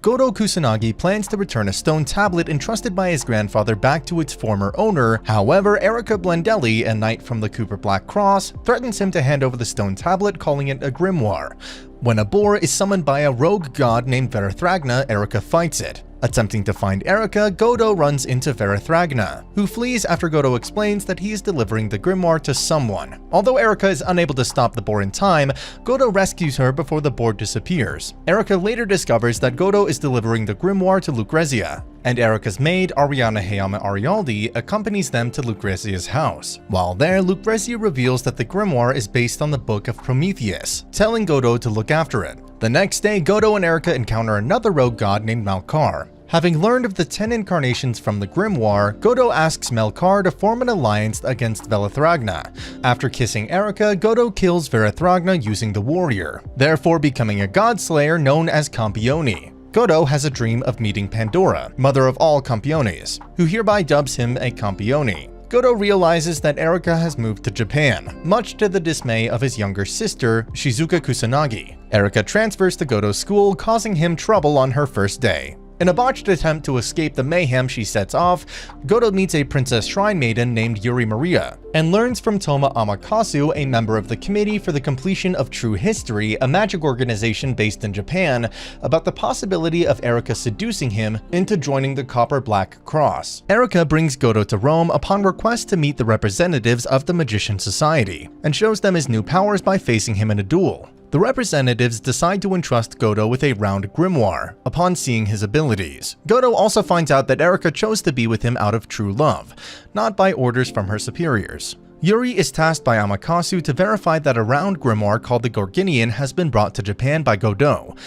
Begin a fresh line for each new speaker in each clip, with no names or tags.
Godou Kusanagi plans to return a stone tablet entrusted by his grandfather back to its former owner. However, Erica Blendelli, a knight from the Cooper Black Cross, threatens him to hand over the stone tablet, calling it a grimoire. When a boar is summoned by a rogue god named Verithragna, Erica fights it. Attempting to find Erica, Godou runs into Verithragna, who flees after Godou explains that he is delivering the grimoire to someone. Although Erica is unable to stop the boar in time, Godou rescues her before the boar disappears. Erica later discovers that Godou is delivering the grimoire to Lucrezia, and Erica's maid, Ariana Hayama Arialdi, accompanies them to Lucrezia's house. While there, Lucrezia reveals that the grimoire is based on the Book of Prometheus, telling Godou to look after it. The next day, Godou and Erica encounter another rogue god named Malkar. Having learned of the 10 incarnations from the grimoire, Godou asks Malkar to form an alliance against Verithragna. After kissing Erica, Godou kills Verithragna using the warrior, therefore becoming a god slayer known as Campione. Godou has a dream of meeting Pandora, mother of all Campiones, who hereby dubs him a Campione. Godou realizes that Erica has moved to Japan, much to the dismay of his younger sister, Shizuka Kusanagi. Erica transfers to Godou's school, causing him trouble on her first day. In a botched attempt to escape the mayhem she sets off, Godou meets a princess shrine maiden named Yuri Maria, and learns from Toma Amakasu, a member of the Committee for the Completion of True History, a magic organization based in Japan, about the possibility of Erica seducing him into joining the Copper Black Cross. Erica brings Godou to Rome upon request to meet the representatives of the Magician Society, and shows them his new powers by facing him in a duel. The representatives decide to entrust Godou with a round grimoire upon seeing his abilities. Godou also finds out that Erica chose to be with him out of true love, not by orders from her superiors. Yuri is tasked by Amakasu to verify that a round grimoire called the Gorginian has been brought to Japan by Godou.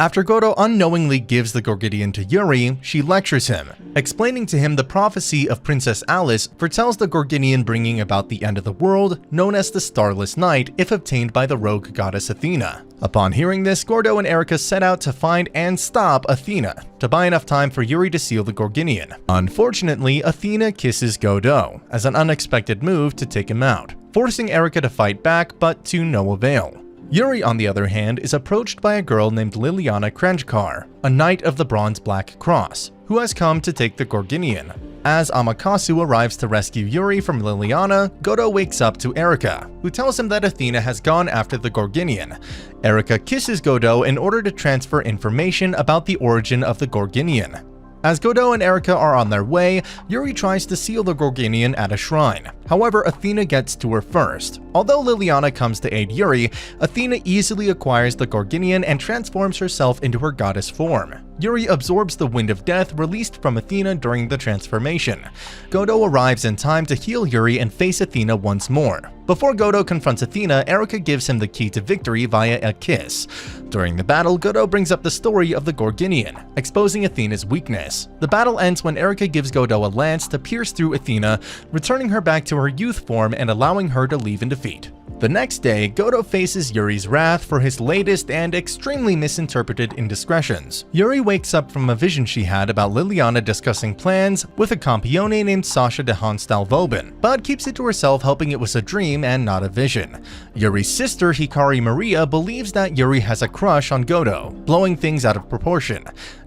After Godou unknowingly gives the Gorginian to Yuri, she lectures him, explaining to him the prophecy of Princess Alice foretells the Gorginian bringing about the end of the world, known as the Starless Night, if obtained by the rogue goddess Athena. Upon hearing this, Godou and Erica set out to find and stop Athena, to buy enough time for Yuri to seal the Gorginian. Unfortunately, Athena kisses Godou, as an unexpected move to take him out, forcing Erica to fight back, but to no avail. Yuri, on the other hand, is approached by a girl named Liliana Krenjkar, a knight of the Bronze Black Cross, who has come to take the Gorginian. As Amakasu arrives to rescue Yuri from Liliana, Godou wakes up to Erica, who tells him that Athena has gone after the Gorginian. Erica kisses Godou in order to transfer information about the origin of the Gorginian. As Godou and Erica are on their way, Yuri tries to seal the Gorginian at a shrine. However, Athena gets to her first. Although Liliana comes to aid Yuri, Athena easily acquires the Gorginian and transforms herself into her goddess form. Yuri absorbs the Wind of Death released from Athena during the transformation. Godou arrives in time to heal Yuri and face Athena once more. Before Godou confronts Athena, Erica gives him the key to victory via a kiss. During the battle, Godou brings up the story of the Gorginian, exposing Athena's weakness. The battle ends when Erica gives Godou a lance to pierce through Athena, returning her back to her youth form and allowing her to leave in defeat. The next day, Godou faces Yuri's wrath for his latest and extremely misinterpreted indiscretions. Yuri wakes up from a vision she had about Liliana discussing plans with a Campione named Sasha de Honstal-Vauban, but keeps it to herself, hoping it was a dream and not a vision. Yuri's sister, Hikari Maria, believes that Yuri has a crush on Godou, blowing things out of proportion.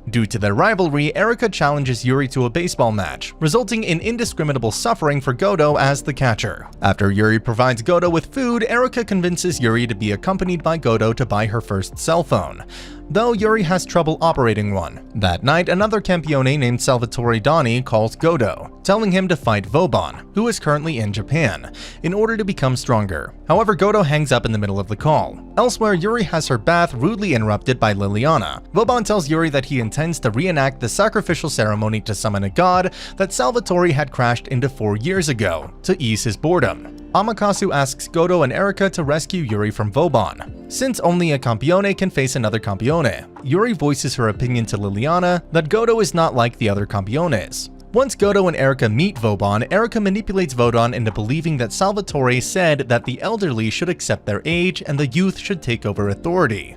Due to their rivalry, Erica challenges Yuri to a baseball match, resulting in indiscriminable suffering for Godou as the catcher. After Yuri provides Godou with food, Erica convinces Yuri to be accompanied by Godou to buy her first cell phone, though Yuri has trouble operating one. That night, another Campione named Salvatore Dani calls Godou, telling him to fight Vauban, who is currently in Japan, in order to become stronger. However, Godou hangs up in the middle of the call. Elsewhere, Yuri has her bath rudely interrupted by Liliana. Vauban tells Yuri that he intends to reenact the sacrificial ceremony to summon a god that Salvatore had crashed into 4 years ago, to ease his boredom. Amakasu asks Godou and Erica to rescue Yuri from Vauban, since only a Campione can face another Campione. Yuri voices her opinion to Liliana that Godou is not like the other Campiones. Once Godou and Erica meet Vauban, Erica manipulates Vauban into believing that Salvatore said that the elderly should accept their age and the youth should take over authority.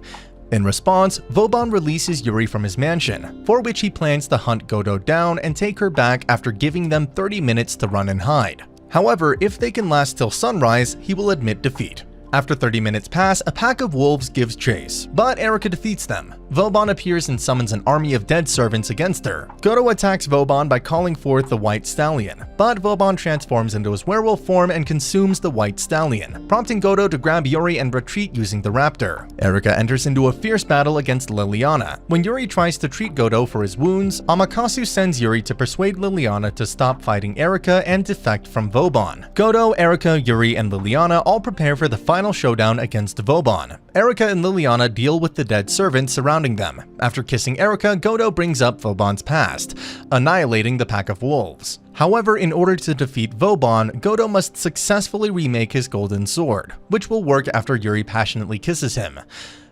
In response, Vauban releases Yuri from his mansion, for which he plans to hunt Godou down and take her back after giving them 30 minutes to run and hide. However, if they can last till sunrise, he will admit defeat. After 30 minutes pass, a pack of wolves gives chase, but Erika defeats them. Vauban appears and summons an army of dead servants against her. Godou attacks Vauban by calling forth the White Stallion, but Vauban transforms into his werewolf form and consumes the White Stallion, prompting Godou to grab Yuri and retreat using the raptor. Erika enters into a fierce battle against Liliana. When Yuri tries to treat Godou for his wounds, Amaterasu sends Yuri to persuade Liliana to stop fighting Erika and defect from Vauban. Godou, Erika, Yuri, and Liliana all prepare for the final showdown against Vauban. Erika and Liliana deal with the dead servants surrounding them. After kissing Erika, Godou brings up Vauban's past, annihilating the pack of wolves. However, in order to defeat Vauban, Godou must successfully remake his golden sword, which will work after Yuri passionately kisses him.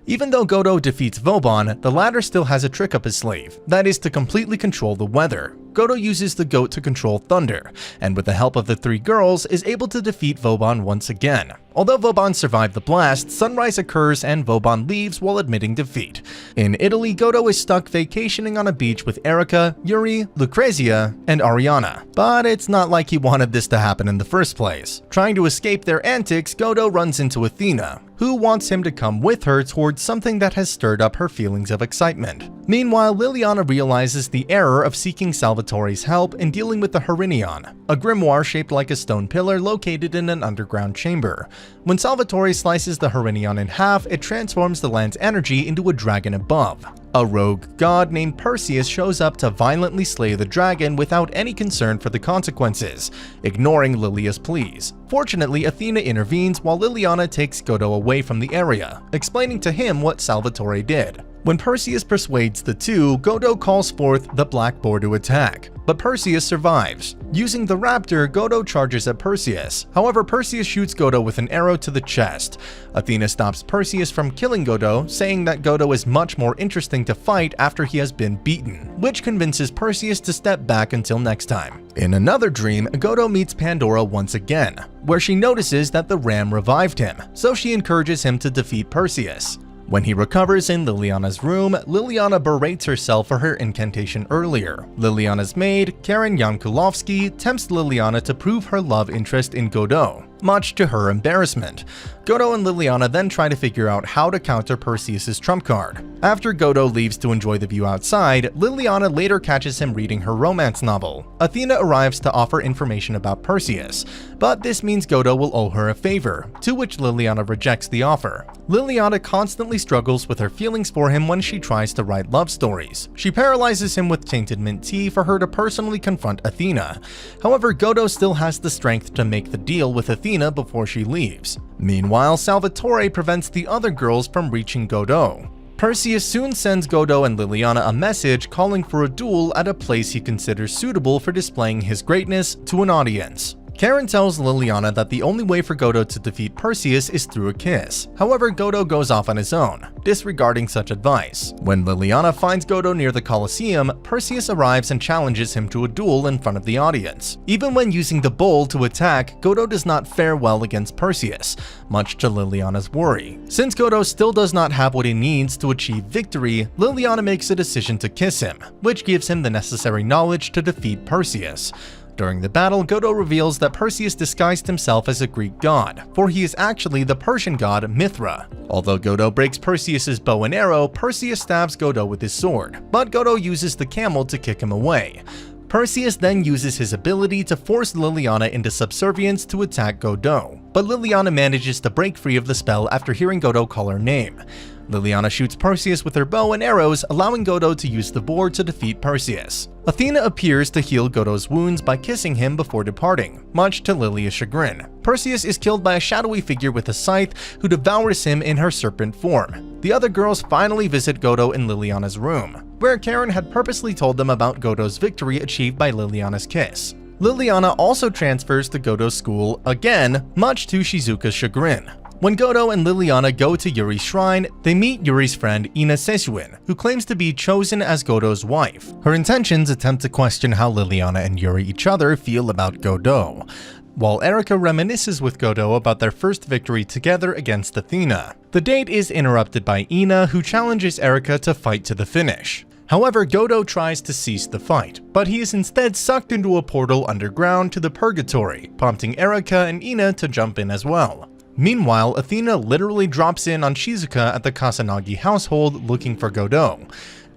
Even though Godou defeats Vauban, the latter still has a trick up his sleeve, that is to completely control the weather. Godou uses the goat to control thunder, and with the help of the three girls, is able to defeat Vauban once again. Although Vauban survived the blast, sunrise occurs and Vauban leaves while admitting defeat. In Italy, Godou is stuck vacationing on a beach with Erika, Yuri, Lucrezia, and Ariana. But it's not like he wanted this to happen in the first place. Trying to escape their antics, Godou runs into Athena, who wants him to come with her towards something that has stirred up her feelings of excitement. Meanwhile, Liliana realizes the error of seeking Salvatore's help in dealing with the Harenion, a grimoire shaped like a stone pillar located in an underground chamber. When Salvatore slices the Harenion in half, it transforms the land's energy into a dragon above. A rogue god named Perseus shows up to violently slay the dragon without any concern for the consequences, ignoring Lilia's pleas. Fortunately, Athena intervenes while Liliana takes Godou away from the area, explaining to him what Salvatore did. When Perseus persuades the two, Godou calls forth the Black Boar to attack, but Perseus survives. Using the raptor, Godou charges at Perseus. However, Perseus shoots Godou with an arrow to the chest. Athena stops Perseus from killing Godou, saying that Godou is much more interesting to fight after he has been beaten, which convinces Perseus to step back until next time. In another dream, Godou meets Pandora once again, where she notices that the ram revived him, so she encourages him to defeat Perseus. When he recovers in Liliana's room, Liliana berates herself for her incantation earlier. Liliana's maid, Karen Yankulovsky, tempts Liliana to prove her love interest in Godou, much to her embarrassment. Godou and Liliana then try to figure out how to counter Perseus' trump card. After Godou leaves to enjoy the view outside, Liliana later catches him reading her romance novel. Athena arrives to offer information about Perseus, but this means Godou will owe her a favor, to which Liliana rejects the offer. Liliana constantly struggles with her feelings for him when she tries to write love stories. She paralyzes him with tainted mint tea for her to personally confront Athena. However, Godou still has the strength to make the deal with Athena before she leaves. Meanwhile, Salvatore prevents the other girls from reaching Godou. Perseus soon sends Godou and Liliana a message calling for a duel at a place he considers suitable for displaying his greatness to an audience. Karen tells Liliana that the only way for Godou to defeat Perseus is through a kiss. However, Godou goes off on his own, disregarding such advice. When Liliana finds Godou near the Colosseum, Perseus arrives and challenges him to a duel in front of the audience. Even when using the bowl to attack, Godou does not fare well against Perseus, much to Liliana's worry. Since Godou still does not have what he needs to achieve victory, Liliana makes a decision to kiss him, which gives him the necessary knowledge to defeat Perseus. During the battle, Godou reveals that Perseus disguised himself as a Greek god, for he is actually the Persian god Mithra. Although Godou breaks Perseus' bow and arrow, Perseus stabs Godou with his sword, but Godou uses the camel to kick him away. Perseus then uses his ability to force Liliana into subservience to attack Godou, but Liliana manages to break free of the spell after hearing Godou call her name. Liliana shoots Perseus with her bow and arrows, allowing Godou to use the boar to defeat Perseus. Athena appears to heal Godou's wounds by kissing him before departing, much to Lilia's chagrin. Perseus is killed by a shadowy figure with a scythe who devours him in her serpent form. The other girls finally visit Godou in Liliana's room, where Karen had purposely told them about Godou's victory achieved by Liliana's kiss. Liliana also transfers to Godou's school again, much to Shizuka's chagrin. When Godou and Liliana go to Yuri's shrine, they meet Yuri's friend Ina Sesuin, who claims to be chosen as Godou's wife. Her intentions attempt to question how Liliana and Yuri each other feel about Godou, while Erika reminisces with Godou about their first victory together against Athena. The date is interrupted by Ina, who challenges Erika to fight to the finish. However, Godou tries to cease the fight, but he is instead sucked into a portal underground to the Purgatory, prompting Erika and Ina to jump in as well. Meanwhile, Athena literally drops in on Shizuka at the Kusanagi household looking for Godou.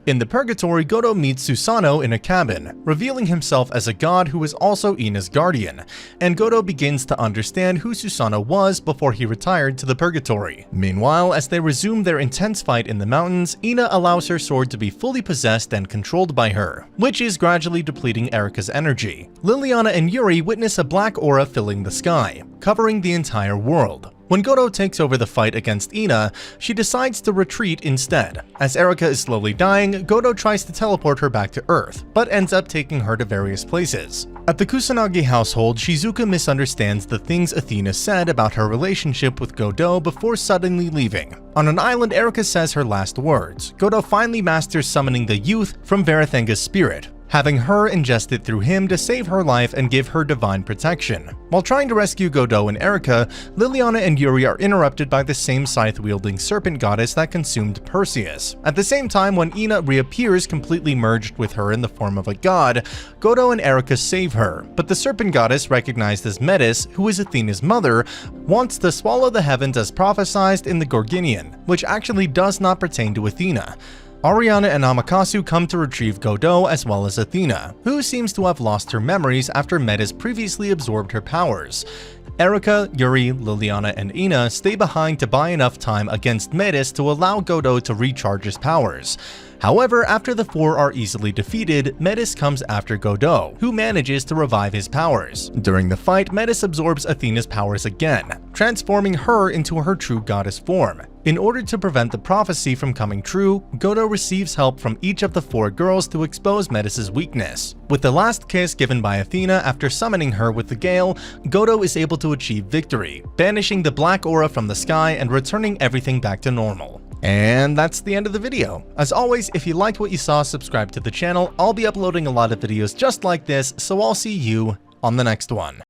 In the purgatory, Godou meets Susanoo in a cabin, revealing himself as a god who is also Ina's guardian, and Godou begins to understand who Susanoo was before he retired to the purgatory. Meanwhile, as they resume their intense fight in the mountains, Ina allows her sword to be fully possessed and controlled by her, which is gradually depleting Erika's energy. Liliana and Yuri witness a black aura filling the sky, covering the entire world. When Godou takes over the fight against Ina, she decides to retreat instead. As Erika is slowly dying, Godou tries to teleport her back to Earth, but ends up taking her to various places. At the Kusanagi household, Shizuka misunderstands the things Athena said about her relationship with Godou before suddenly leaving. On an island, Erika says her last words. Godou finally masters summoning the youth from Verithenga's spirit, having her ingest it through him to save her life and give her divine protection. While trying to rescue Godou and Erika, Liliana and Yuri are interrupted by the same scythe-wielding serpent goddess that consumed Perseus. At the same time, when Ina reappears completely merged with her in the form of a god, Godou and Erika save her, but the serpent goddess, recognized as Metis, who is Athena's mother, wants to swallow the heavens as prophesied in the Gorgonian, which actually does not pertain to Athena. Ariana and Amaterasu come to retrieve Godou as well as Athena, who seems to have lost her memories after Metis previously absorbed her powers. Erika, Yuri, Liliana, and Ina stay behind to buy enough time against Metis to allow Godou to recharge his powers. However, after the four are easily defeated, Metis comes after Godou, who manages to revive his powers. During the fight, Metis absorbs Athena's powers again, transforming her into her true goddess form. In order to prevent the prophecy from coming true, Godou receives help from each of the four girls to expose Metis' weakness. With the last kiss given by Athena after summoning her with the gale, Godou is able to achieve victory, banishing the black aura from the sky and returning everything back to normal. And that's the end of the video. As always, if you liked what you saw, subscribe to the channel. I'll be uploading a lot of videos just like this, so I'll see you on the next one.